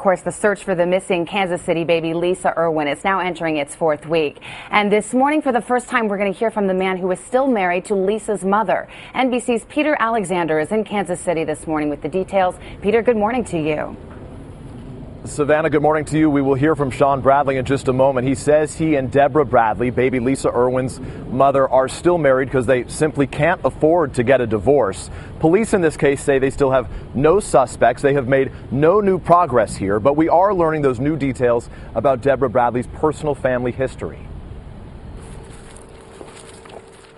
Of course, the search for the missing Kansas City baby Lisa Irwin is now entering its 4th week. And this morning, for the first time, we're going to hear from the man who is still married to Lisa's mother. NBC's Peter Alexander is in Kansas City this morning with the details. Peter, good morning to you. Savannah, good morning to you. We will hear from Sean Bradley in just a moment. He says he and Deborah Bradley, baby Lisa Irwin's mother, are still married because they simply can't afford to get a divorce. Police in this case say they still have no suspects. They have made no new progress here, but we are learning those new details about Deborah Bradley's personal family history.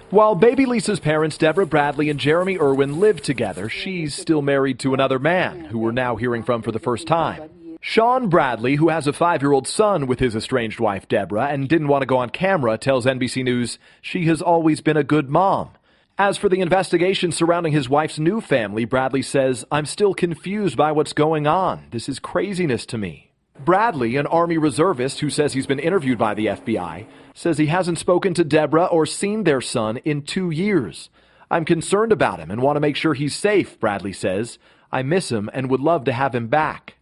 While baby Lisa's parents, Deborah Bradley and Jeremy Irwin, live together, she's still married to another man, who we're now hearing from for the first time. Sean Bradley, who has a 5-year-old son with his estranged wife, Deborah, and didn't want to go on camera, tells NBC News she has always been a good mom. As for the investigation surrounding his wife's new family, Bradley says, "I'm still confused by what's going on. This is craziness to me." Bradley, an Army reservist who says he's been interviewed by the FBI, says he hasn't spoken to Deborah or seen their son in 2 years. "I'm concerned about him and want to make sure he's safe," Bradley says. "I miss him and would love to have him back."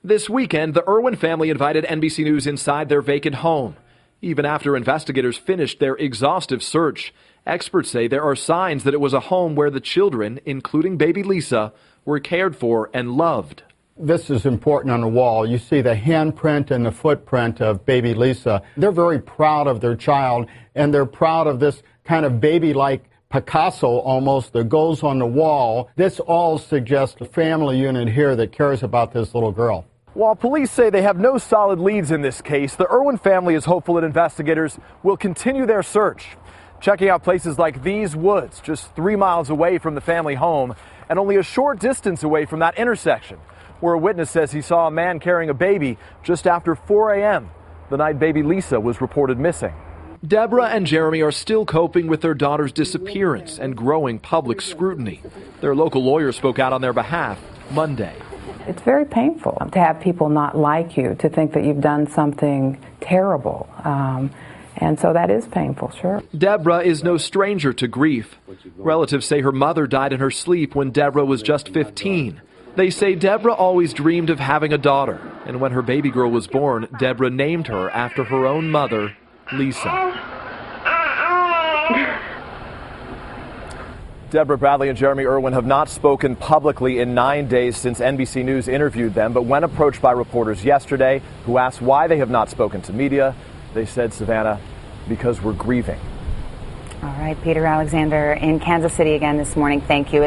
This weekend, the Irwin family invited NBC News inside their vacant home. Even after investigators finished their exhaustive search, experts say there are signs that it was a home where the children, including baby Lisa, were cared for and loved. This is important on the wall. You see the handprint and the footprint of baby Lisa. They're very proud of their child, and they're proud of this kind of baby-like Picasso almost that goes on the wall. This all suggests a family unit here that cares about this little girl. While police say they have no solid leads in this case, the Irwin family is hopeful that investigators will continue their search, checking out places like these woods, just 3 miles away from the family home and only a short distance away from that intersection, where a witness says he saw a man carrying a baby just after 4 a.m. the night baby Lisa was reported missing. Deborah and Jeremy are still coping with their daughter's disappearance and growing public scrutiny. Their local lawyer spoke out on their behalf Monday. It's very painful to have people not like you, to think that you've done something terrible. And so that is painful, sure. Deborah is no stranger to grief. Relatives say her mother died in her sleep when Deborah was just 15. They say Deborah always dreamed of having a daughter, and when her baby girl was born, Deborah named her after her own mother, Lisa. Deborah Bradley and Jeremy Irwin have not spoken publicly in 9 days since NBC News interviewed them, but when approached by reporters yesterday who asked why they have not spoken to media, they said, Savannah, because we're grieving. All right, Peter Alexander in Kansas City again this morning. Thank you.